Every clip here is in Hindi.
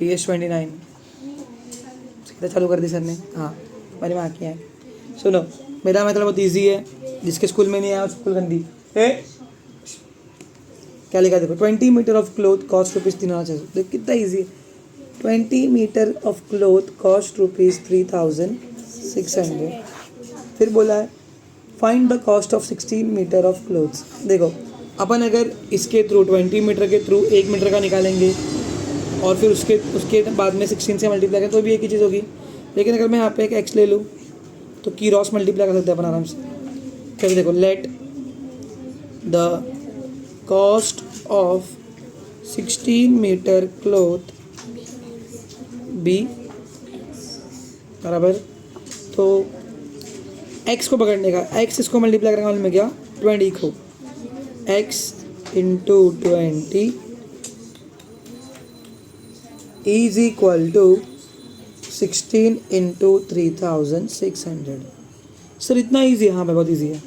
PS29 सीधा चालू कर दी सर ने। हाँ मैंने वहाँ किया है। सुनो मेरा मतलब बहुत ईजी है, जिसके स्कूल में नहीं आया स्कूल गंदी है। क्या लिखा देखो, 20 metre of cloth cost rupees 3,600। देखो कितना ईजी है। 20 metre of cloth cost rupees 3,600। फिर बोला है find the cost of 16 metre of cloths. देखो अपन अगर इसके थ्रू 20 मीटर के थ्रू 1 मीटर का निकालेंगे और फिर उसके उसके बाद में 16 से मल्टीप्लाई करें तो भी एक ही चीज़ होगी। लेकिन अगर मैं यहाँ पे एक एक्स ले लूँ तो की रॉस मल्टीप्लाई कर सकते हैं अपन आराम से। कैसे देखो, let the cost of 16 metre cloth be बराबर, तो x को पकड़ने का, x इसको मल्टीप्लाई करने वाले में क्या 20 को, x into 20 is equal to 16 into 3,600। Sir इतना ईजी है? हाँ भाई बहुत ईजी है।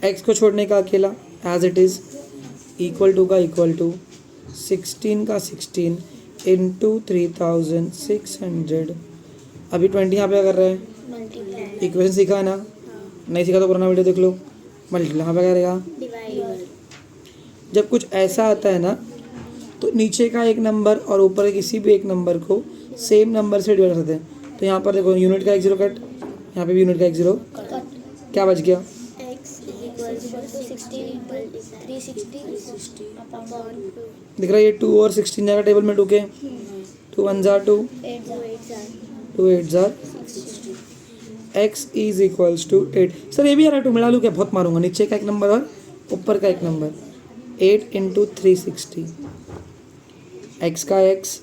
x को छोड़ने का अकेला as it is, equal to का इक्वल टू 16 का 16 इंटू 3,600। अभी 20 यहाँ पे क्या कर रहे हैं, इक्वेशन सीखा है ना, नहीं सीखा तो पुराना वीडियो देख लो। मल्टीप्लाई यहाँ पे क्या रहेगा, जब कुछ ऐसा आता है ना तो नीचे का एक नंबर और ऊपर किसी भी एक नंबर को सेम नंबर से डिवाइड करते हैं। तो यहाँ पर देखो यूनिट का एक जीरो कट, यहाँ पे भी यूनिट का एक जीरो, क्या बच गया, दिख रहा है ये 2 और 16 जाएगा टेबल में 2 के, 2 1 जार 2, 2 8 जार, x is equals to 8। Sir ये भी यार 2 मिला लूँ क्या, बहुत मारूंगा, नीचे का एक नंबर और ऊपर का एक नंबर, 8 इंटू 360, x का x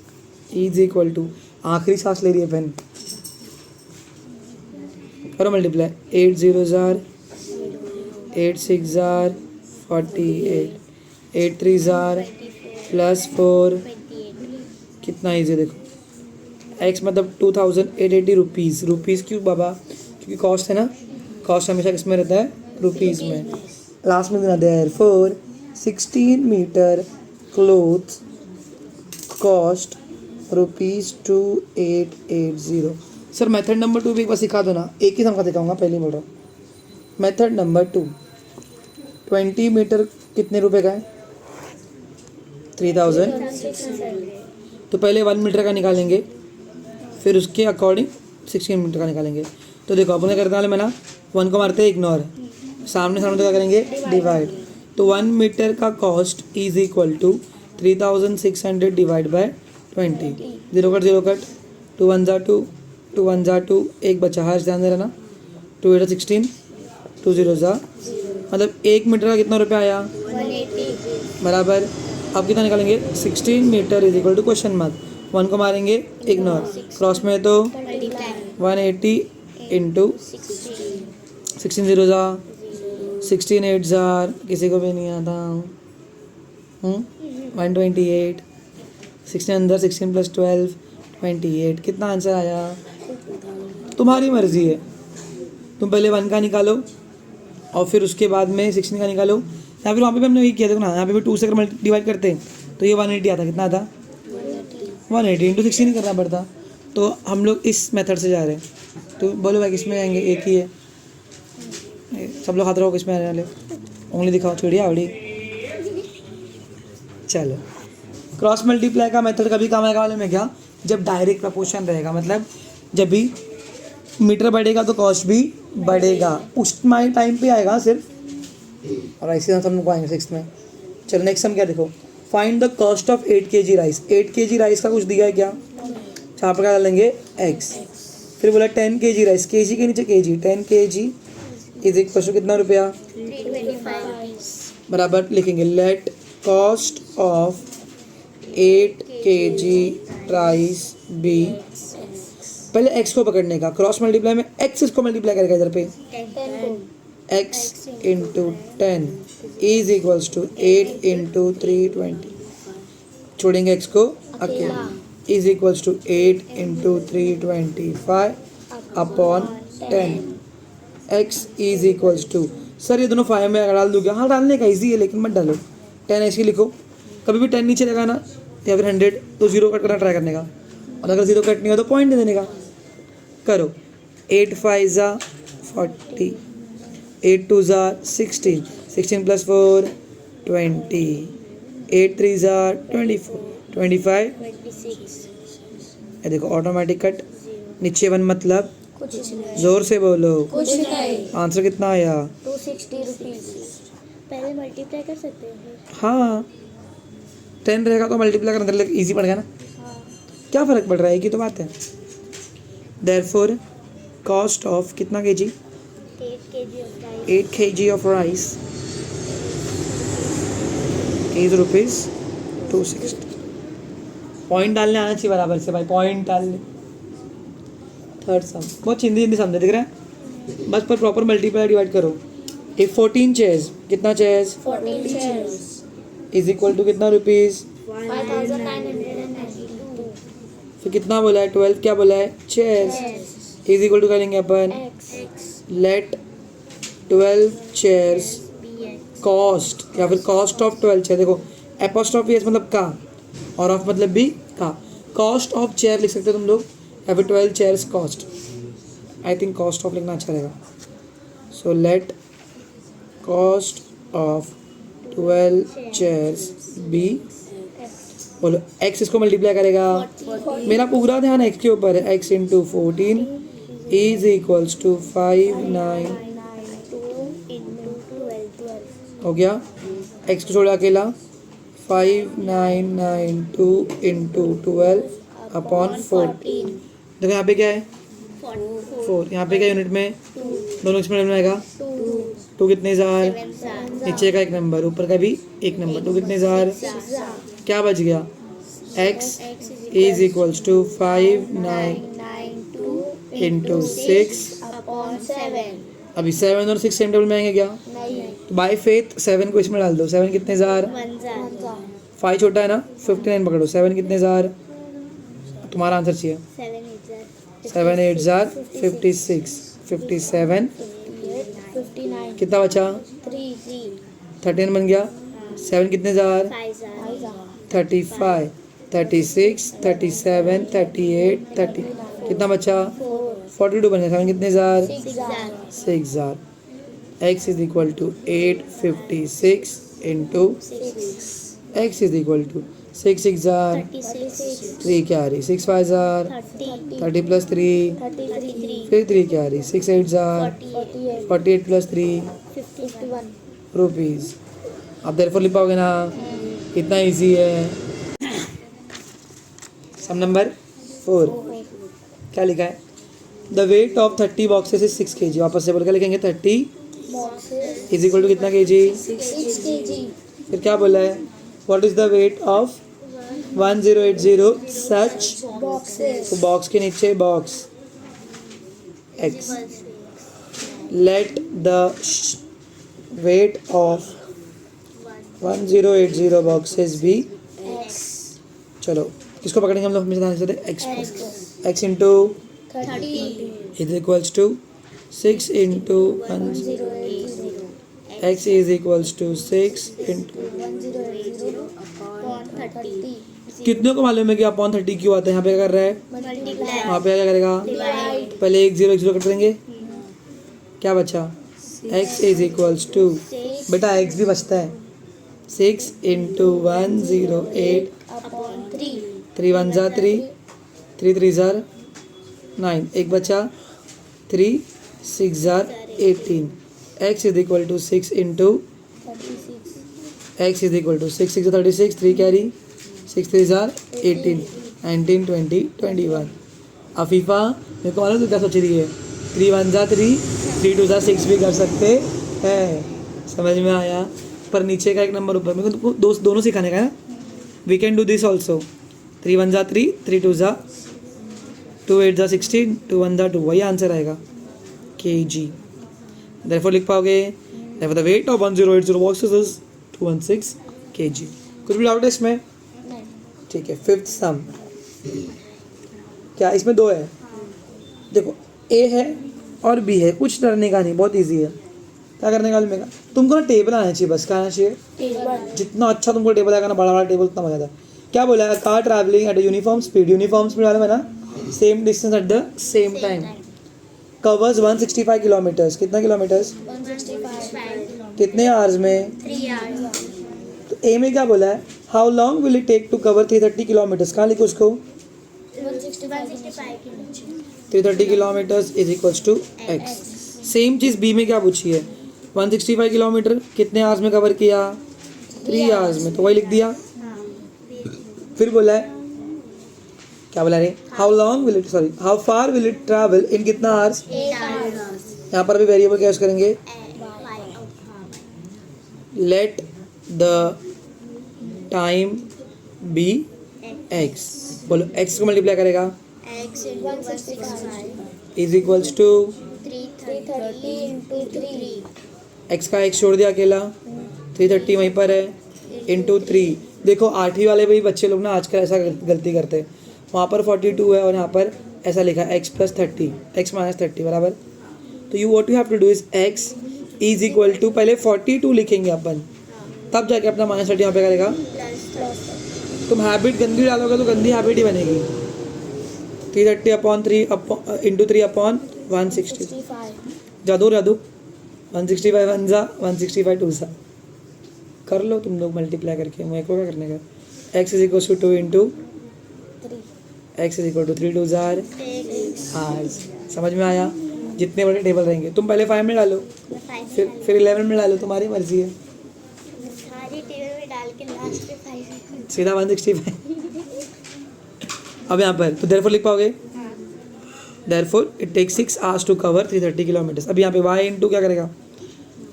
इज इक्वल टू, आखिरी सांस ले रही है पेन, करो multiply, 8 0 jar, 8 6 jar 48, 8 3 jar plus 4, कितना ईजी देखो, x मतलब 2,880 रुपीज़। रुपीज़ क्यों बाबा, क्योंकि कॉस्ट है ना, कॉस्ट हमेशा किसमें रहता है, रुपीज़ में, लास्ट में देना। Therefore 16 metre cloth cost rupees 2,880। Sir method number 2 भी एक बार सिखा दो ना, एक ही समझा दिखाऊंगा, पहले बोल रहा हूँ। मेथड नंबर 2, 20 मीटर कितने रुपए का है, 3,000। तो पहले 1 मीटर का निकालेंगे, फिर उसके अकॉर्डिंग 16 मीटर का निकालेंगे। तो देखो अपने करने वाले में ना 1 को मारते हैं इग्नोर, सामने सामने तो क्या करेंगे, डिवाइड। तो 1 मीटर का cost is equal to 3,600 divide by 20, zero cut 2 1 जार 2, 2 1 जार 2, एक बचा है ध्यान दे रहा ना, 2 8 16, 2 0 जार, मतलब 1 मीटर का कितना रुपया आया, 180 बराबर। अब कितना निकालेंगे, 16 metre is equal to question mark, 1 को मारेंगे इग्नोर, क्रॉस में तो 180 इंटू 16 0 जार, 16 8 जार, किसी को भी नहीं आता, 128, 16 अंदर 16 प्लस 12 28, कितना आंसर आया, तुम्हारी मर्जी है, तुम पहले 1 का निकालो और फिर उसके बाद में 16 का निकालो, या फिर वहाँ पे भी हमने वही किया, देखो ना यहाँ पे भी 2 से अगर डिवाइड करते हैं तो ये 180 आता, कितना आता, 180 इंटू 16 ही करना पड़ता। तो हम लोग इस मेथड से जा रहे हैं, तो बोलो भाई किस में जाएंगे, एक ही है, सब लोग हाथ रहो किस में आने वाले, उंगली दिखाओ, चिड़िया आवड़ी। चलो क्रॉस मल्टीप्लाई का मेथड कभी काम आएगा वाले में क्या, जब डायरेक्ट प्रपोर्शन रहेगा, मतलब जब भी मीटर बढ़ेगा तो कॉस्ट भी बढ़ेगा, उस टाइम पे आएगा सिर्फ, और ऐसे हम लोग आएंगे 6th में। चलो नेक्स्ट हम क्या देखो, find the cost of 8 kg rice. 8 kg rice का कुछ दिया है क्या, यहाँ पर क्या डालेंगे x, फिर बोला 10 kg राइस, kg के नीचे kg, 10 kg is equal to कितना रुपया, 325 बराबर, लिखेंगे let cost of 8 kg rice be, पहले x को पकड़ने का, क्रॉस मल्टीप्लाई में x इसको मल्टीप्लाई करेगा इधर पे, x into 10 is equals to 8 into 320, छोड़ेंगे x को अकेला, is equals to 8 into 325 upon 10, x is equals to, sir ये दोनों 5 में अगर डाल दूँगा, हाँ डालने का ईजी है लेकिन मत डालो, 10 ऐसे लिखो, कभी भी 10 नीचे लगाना या फिर 100 तो 0 कट करना ट्राई करने का, और अगर जीरो कट नहीं हो तो पॉइंट दे देने का। करो 8 5 ज़ा 40, 8 2 ज़ा 16, 16 + 4 20, 8 3 ज़ा 24, 25 ये देखो ऑटोमेटिक कट। नीचे 1 मतलब कुछ नहीं, जोर से बोलो। कुछ नहीं। आंसर कितना आया? 260 रुपीज। पहले मल्टीप्लाई कर सकते हैं। हाँ 10 रहेगा तो मल्टीप्लाई करना ईजी पड़ गया ना। हाँ, क्या फ़र्क पड़ रहा है, एक ही तो बात है। देयरफॉर कॉस्ट ऑफ कितना KG? 8 kg of rice 8 kg of rice is rupees 260। Point डालने आना चाहिए बराबर से भाई, पॉइंट डालने। थर्ड सम बहुत चिंदी चिंदी समझे दिख रहा है, बस पर प्रॉपर मल्टीप्लाई डिवाइड करो। एक 14 चेयर्स, कितना chairs 14 chairs is equal to कितना रुपीज़? 5992 फिर कितना बोला है? 12 क्या बोला है? चेयर्स इज इक्वल टू करेंगे अपन x let 12 chairs bx cost, या फिर कॉस्ट ऑफ 12 चेयर। देखो एपोस्ट्रॉफी एस मतलब का और ऑफ मतलब भी का। कॉस्ट ऑफ चेयर लिख सकते हो तुम लोग, या फिर 12 chairs cost. I think cost of लिखना अच्छा रहेगा। So let cost of 12 chairs be, बोलो एक्स इसको मल्टीप्लाई करेगा। मेरा पूरा ध्यान एक्स के ऊपर है। X into 14 is equals to 592 into 12 हो गया। एक्स को छोड़ा अकेला 5992 इंटू 12 अपॉन 14। देखो यहाँ पे क्या है? 4। यहाँ पे क्या यूनिट में? दोनों एक्सपेरिमेंट में आएगा 2 कितने जार? नीचे का एक नंबर, ऊपर का भी एक नंबर। 2 कितने जार? क्या बच गया? x is equals to 592 into 6। upon 7 अभी 7 और 6 सेम टेबल में आएंगे क्या? नहीं, तो बाय फेथ 7 को इसमें डाल दो। 7 कितने जार? 1 जार 5 छोटा है ना, 59 पकड़ो। 7 कितने जार? तुम्हारा आंसर चाहिए। 7 8 जार 56, 57 59 कितना बचा? 13 बन गया। 7 कितने जार? 5 जार 35, 36, 37, 38, 30 कितना बचा? 42 बन गया। 7 कितने जार? 6 जार। x is equal to 856 into x is equal to 6 6 जार 3 क्या आ रही? 6 5 जार 30 प्लस 3 फिर 3 क्या आ रही? 6 8 जार 48 प्लस 3 रुपीज़। आप देयरफॉर लिख पाओगे ना? कितना इजी है। सम नंबर 4 क्या लिखा है? The weight of 30 boxes is 6 kg। वापस से बोल के लिखेंगे 30 इज इक्वल टू कितना kg? 6 kg फिर क्या बोला है? What is the weight of 1080 such boxes तो बॉक्स के नीचे box x let the weight of 1080 boxes भी। चलो किसको पकड़ेंगे हम लोग हमेशा ध्यान से? x into 30 is equals to 6 into 10 x is equals to 6 into 1080 upon 30 कितने को मालूम है कि अपॉन 30 क्यों आता है? यहाँ पे क्या कर रहा है? multiply वहाँ पे क्या करेगा? divide पहले एक जीरो कट देंगे। क्या बचा? x इज इक्वल्स टू, बेटा x भी बचता है, 6 इंटू 108 upon 3 3 1 ज़ा 3 3 3 ज़ार 9 एक बचा 3 6 ज़ार 18। x is equal to 6 into 36 x is equal to 6 6 36 3 carry 6 3 ज़ार 18 19 20 21। अफीफ़ा मेरे को मालूम तू क्या सोच रही है? 3 1 ज़ा 3 3 2 ज़ा 6 भी कर सकते हैं, समझ में आया? पर नीचे का एक नंबर ऊपर मेरे को दोनों सिखाने का है ना। We can do this also. 3 1 ज़ा 3 3 2 ज़ा 2 8 ज़ा 16 2 1 ज़ा 2, वही आंसर आएगा kg। देयरफॉर लिख पाओगे therefore the weight of 1080 boxes is 216 kg। कुछ भी डाउट है इसमें? नहीं, ठीक है। फिफ्थ सम क्या इसमें 2 है? देखो ए है और बी है, कुछ डरने का नहीं, बहुत इजी है। क्या करने का मेगा? तुमको ना टेबल आना चाहिए, बस क्या आना चाहिए? टेबल जितना अच्छा तुमको टेबल आएगा ना, बड़ा बड़ा टेबल, उतना मजा आता है। क्या बोला है, car travelling eight uniform speed वाला है ना, same distance at the same time, covers 165 kilometres, कितना किलोमीटर्स, 165 कितने आवर्स में, 3 hours तो ए में क्या बोला है, how long will it take to cover 330 kilometres, कहाँ लिखो उसको, 165 के नीचे 330 kilometres is equals to x. Same चीज़ बी में क्या पूछी है, 165 किलोमीटर कितने आवर्स में कवर किया, 3 आवर्स में, तो वही लिख दिया। फिर बोला है, क्या बोला रे, how long will it, sorry how far will it travel in कितना आवर्स, 8 hours यहाँ पर भी वेरिएबल क्या यूज करेंगे, let the time be x, बोलो एक्स को मल्टीप्लाई करेगा x into 165 is equals to 330 into 3 x का एक्स छोड़ दिया अकेला, 330 वहीं पर है, इंटू 3। देखो 8वीं वाले भी बच्चे लोग ना आजकल ऐसा गलती करते हैं, वहाँ पर 42 है और यहाँ पर ऐसा लिखा है x + 30, x - 30 बराबर, तो you what you have to do is x is equal to, पहले 42 लिखेंगे अपन, तब जाके अपना -30 यहाँ पे करेगा। plus तुम हैबिट गंदी डालोगे तो गंदी हैबिट ही बनेगी। 330/3 इंटू 3/160, 65 जादू 165 1 जा 165 2 सा, कर लो तुम लोग मल्टीप्लाई करके, मेरे को क्या करने का, x is equal to 2 into 3 x is equal to 3 2 जार x आज, समझ में आया। जितने बड़े टेबल रहेंगे तुम पहले 5 में डालो, 5 फिर 11 में डालो, तुम्हारी मर्जी है, सारी टेबल में डाल के लास्ट पे 5 सीधा 165। अब यहाँ पर तो देयरफॉर लिख पाओगे, therefore it takes 6 hours to cover 330 kilometres. अब यहाँ पे y इंटू क्या करेगा,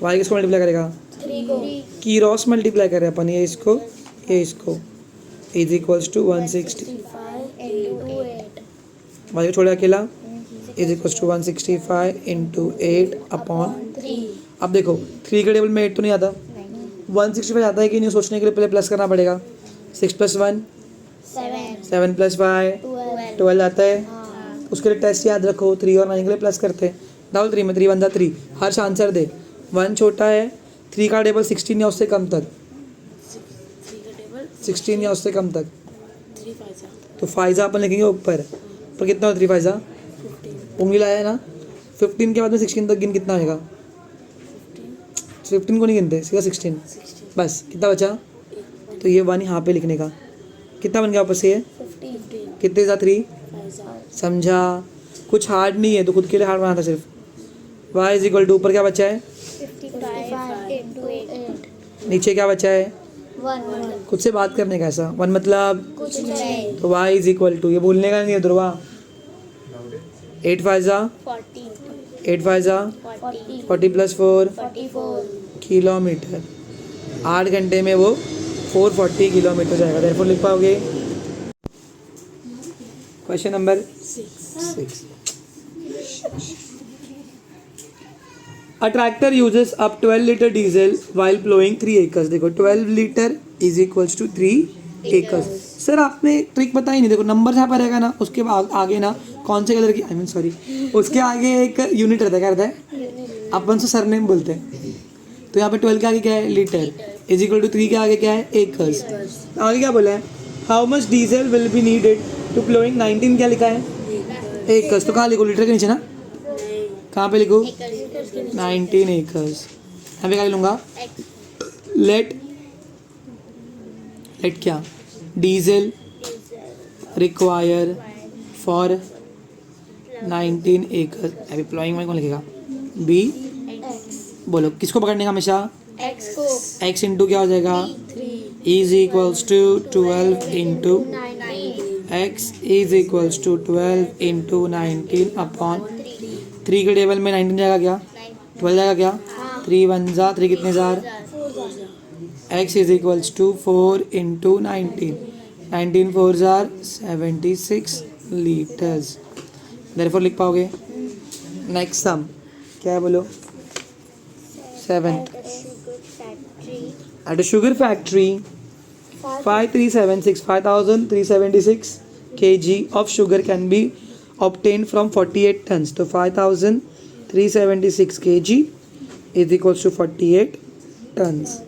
y किसको मल्टीप्लाई करेगा, 3 को क्रॉस मल्टीप्लाई करें अपन, ये इसको is equals to 160, 65 into 8 y को छोड़े अकेला, is equals to 165 into 8 upon. 3 अब देखो 3 के टेबल में 8 तो नहीं आता, 165 आता है कि नहीं, सोचने के लिए पहले प्लस करना पड़ेगा, 6 + 1 7 7 + 5 12 12 आता है, हाँ उसके लिए टेस्ट याद रखो, 3 और 9 के लिए प्लस करते हैं, डबल 3 में 3 1 3, हर्ष आंसर दे, 1 छोटा है, 3 का टेबल 16 या उससे कम तक, 16 या उससे कम तक, तो फायजा अपन लिखेंगे ऊपर, पर कितना हो 3 फायजा, उंगली लाया है ना, 15 के बाद में 16 तक गिन, कितना आएगा, 15 को नहीं गिनते, सीधा 16, बस कितना बचा, तो ये 1 यहाँ पे लिखने का, कितना बन गया वापस ये, 15 कितने जा 3, समझा, कुछ हार्ड नहीं है तो खुद के लिए हार्ड बना था सिर्फ। y इज इक्वल टू, ऊपर क्या बचा है, 55 into 8 नीचे क्या बचा है, 1 खुद से बात करने का, ऐसा 1 मतलब, कुछ नहीं तो y इज इक्वल टू, ये भूलने का नहीं है ध्रुवा, 8 फाइजा 40 8 फाइजा 40 40 + 4 44 किलोमीटर, 8 घंटे में वो 440 किलोमीटर जाएगा, देयरफॉर लिख पाओगे। Question number 6, A tractor uses up 12 liter diesel while plowing 3 acres। देखो 12 litre is equals to 3 acres। Sir आपने ट्रिक बताई नहीं, देखो नंबर यहाँ पर रहेगा ना, उसके आगे ना कौन से कलर की, सॉरी उसके आगे एक यूनिट रहता है, क्या रहता है, अपन से सरनेम बोलते हैं, तो यहाँ पे 12 के आगे क्या है, लीटर, इज इक्वल टू 3 के आगे क्या है, एकर्स। आगे क्या बोला है, how much diesel will be needed to ploughing 19, क्या लिखा है, एकर्स, तो कहाँ लिखो, लीटर के नीचे ना, कहाँ पे लिखो, 19 एकर्स, यहाँ पे क्या लूँगा, लेट क्या, डीजल रिक्वायर फॉर 19 एकर्स, अभी प्लॉइंग में कौन लिखेगा, बी, बोलो किसको पकड़ने का हमेशा, x को x इंटू क्या हो जाएगा, 3 is equals to 12 into 19 x is equals to 12 into 19 upon 3 के टेबल में 19 जाएगा क्या, 12 जाएगा क्या, 3 1 जा 3 कितने जार, x is equals to 4 into 19 4 जार 76 लीटर्स, देयरफॉर लिख पाओगे। नेक्स्ट सम क्या है बोलो, 7 at a sugar factory 5376 kg of sugar can be obtained from 48 tons, तो 5376 kg is equals to 48 tons,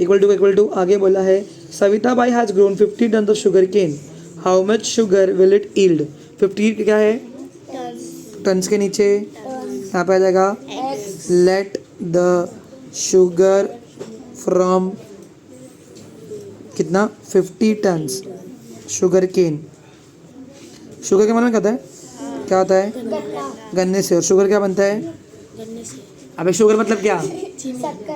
equal to आगे बोला है Savita Bai has grown 50 ton of sugar cane, how much sugar will it yield? 50 क्या है? टन्स के नीचे यहाँ पे आ जाएगा लेट द शुगर फ्रॉम कितना 50 टन्स शुगर केन। शुगर के मालूम क्या होता है? क्या होता है? गन्ने से। और शुगर क्या बनता है? अबे शुगर मतलब क्या?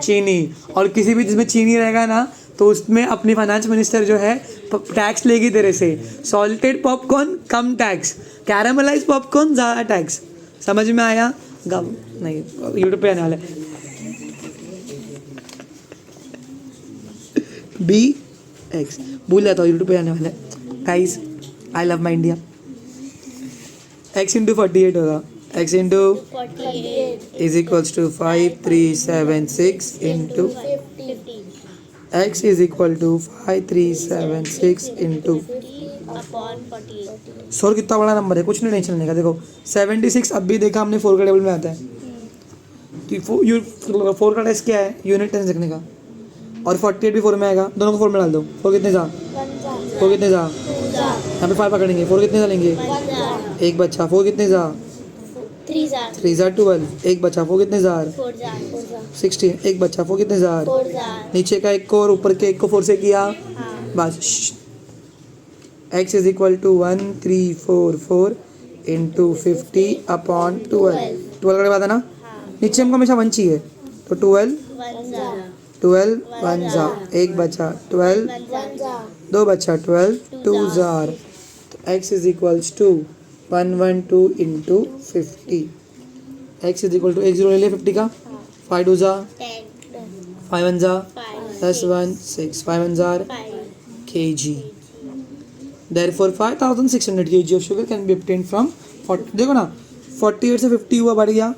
चीनी। और किसी भी जिसमें चीनी रहेगा ना तो उसमें अपनी फाइनेंस मिनिस्टर जो है टैक्स लेगी तेरे से। सॉल्टेड पॉपकॉर्न कम टैक्स, कैरामलाइज पॉपकॉर्न ज़्यादा टैक्स। समझ में आया? गम नहीं, यूट्यूब पे आने वाला है। बी एक्स भूल जाता हूँ, यूट्यूब पे आने वाला है। Guys I love my India. x into 48 होगा। x into 48 is equals to 5376 into 50 x is equal to 5376 into upon 48। Sir कितना बड़ा नंबर है, कुछ नहीं टेंशन लेने का। देखो 76 अब भी देखा हमने 4 का टेबल में आता है। तो 4 का टेस्ट क्या है? यूनिट टेंस लिखने का। और 48 भी 4 में आएगा, दोनों को 4 में डाल दो। 4 कितने जा? 4 कितने जा? यहाँ पे 5 पकड़ेंगे। 4 कितने डालेंगे? एक बच्चा। 4 कितने जा? 3 जार 12। एक बच्चा। 4 कितने जार? 16। एक बच्चा। 4 कितने जार? नीचे का एक को और ऊपर के एक को 4 से किया बस। x is equal to 1344 into 50 upon 12। 12 का बात है ना, नीचे हमको हमेशा 1 चाहिए तो 12 1 जा। एक बचा 12, दो बचा 12 2 जार। तो x is equals to 112 into 50। x is equal to 1 0 ले लिया 50 का। 5 2 जा 5 1 जा 10 1 6 5 1 jar kg। Therefore 5600 kg of sugar can be obtained from 40। देखो ना 48 से 50 हुआ, बढ़ गया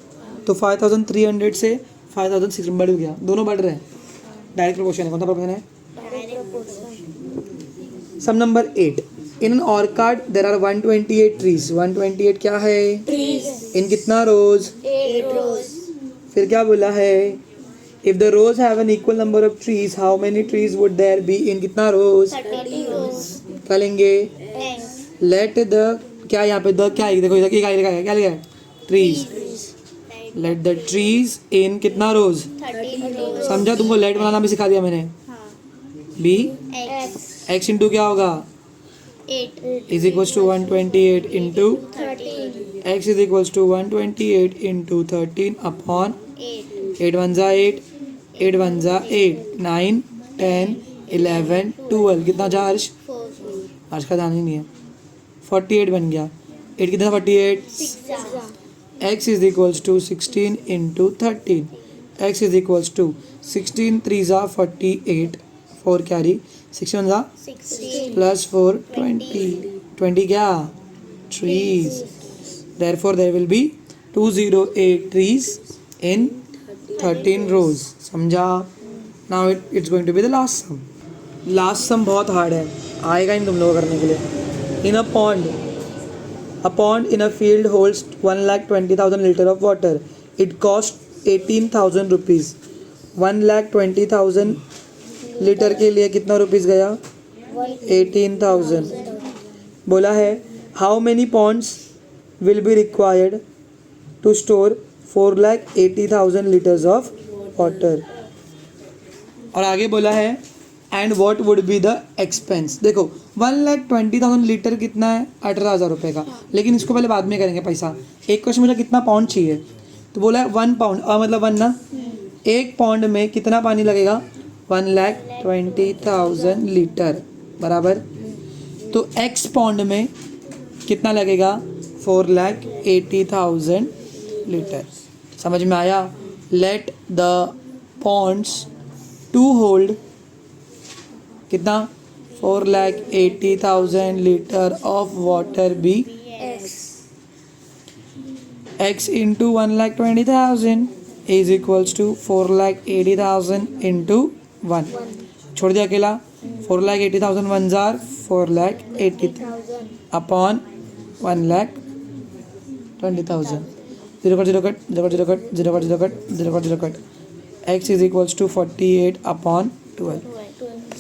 तो 5300 से 5600 बढ़ गया, दोनों बढ़ रहे हैं। डायरेक्ट प्रोपोर्शन है। कौन सा प्रोपोर्शन है? Sum number 8। In an orchard there are 128 trees. 128 क्या है? इन कितना रोज? 8 rows। फिर क्या बोला है? If the rows have an equal number of trees how many trees would there be in कितना रोज? 30 rows। क्या लेंगे? लेट द क्या यहाँ पे द क्या है? देखो इधर क्या लिखा है? क्या लिखा है? Trees. Let the trees in कितना रोज? 30 rows। समझा? तुमको लेट बनाना भी सिखा दिया मैंने। बी एक्स इंटू क्या होगा? 8 is equals to 128 into 13 x is equals to 128 into 13 upon 8 8 1 जा 8 8 1 जा 8 9 10 11 12 कितना जा हर्ष? 4 हर्ष का ध्यान ही नहीं है। 48 बन गया। 8 कितना? 48। 6 x is equals to 16 into 13। x is equals to 16 3 जा 48 4 कैरी 16 जा 16 प्लस 4 20 क्या? Trees. therefore there will be 208 trees in 13 rows। समझा? now it's going to be the last sum। Last sum बहुत हार्ड है, आएगा इन तुम लोगों को करने के लिए। In a pond in a field holds 1,20,000 litre of water. It cost 18,000 rupees. 1,20,000 litre के लिए कितना रुपीज़ गया? 18,000। बोला है how many ponds will be required to store 4,80,000 litres of water. और आगे बोला है and what would be the expense. देखो 1,20,000 लीटर कितना है? 18,000 रुपये का। लेकिन इसको पहले बाद में करेंगे पैसा। एक क्वेश्चन मुझे कितना पाउंड चाहिए, तो बोला है 1 पाउंड मतलब 1 ना, 1 पाउंड में कितना पानी लगेगा? 1,20,000 लीटर बराबर। तो x पाउंड में कितना लगेगा? 4,80,000 लीटर। समझ में आया? Let the ponds to hold कितना? 4,80,000 litre of water be x into 1,20,000 is equals to 4,80,000 into 1। छोड़ दिया अकेला। 4,80,000 1 जार 4,80,000 upon 1,20,000। 0 cut 0 cut 0 cut 0 cut 0 cut 0 cut 0 cut 0 cut. x is equals to 48 upon 12।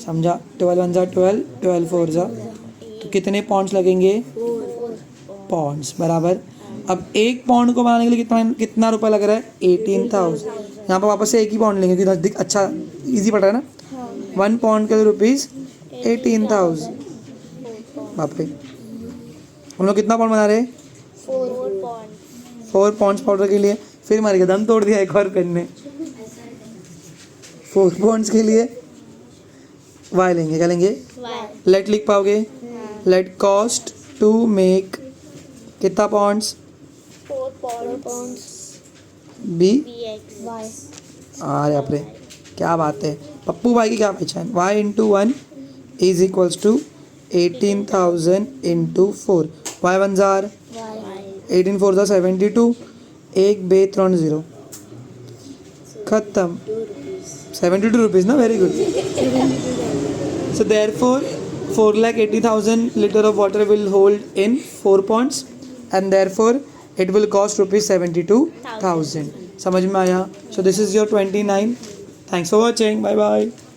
समझा? 12 वन जा 12, 12 फोर जा, तो कितने पॉन्ड्स लगेंगे? पॉन्ड्स बराबर। अब एक पॉन्ड को बनाने के लिए कितना कितना रुपया लग रहा है? 18,000। यहाँ पर वापस से एक ही पॉन्ड लेंगे क्योंकि नज़दीक अच्छा इजी पड़ रहा है ना। 1 पॉन्ड के रुपीज़ 18,000। बाप रे, हम लोग कितना पॉन्ड बना रहे हैं? 4 पॉन्ड्स पाउडर के लिए। फिर मर गया, दम तोड़ दिया एक और पेन ने। 4 पॉन्ड्स के लिए वाई लेंगे, क्या लेंगे? लेट लिख पाओगे? लेट कॉस्ट टू मेक कितना पॉन्ड्स? 4 pounds be. y अरे बाप रे, क्या बात है। पप्पू भाई की क्या पहचान? y into 1 is equals to 18,000 into 4। y 1 जार 18 4 जार 72, एक बे 3 0 खत्म। 72 रुपीज़ ना, very good. So therefore 4,80,000 liter of water will hold in 4 ponds and therefore it will cost rupees 72,000. समझ में आया? So this is your 29. Thanks for watching. Bye bye.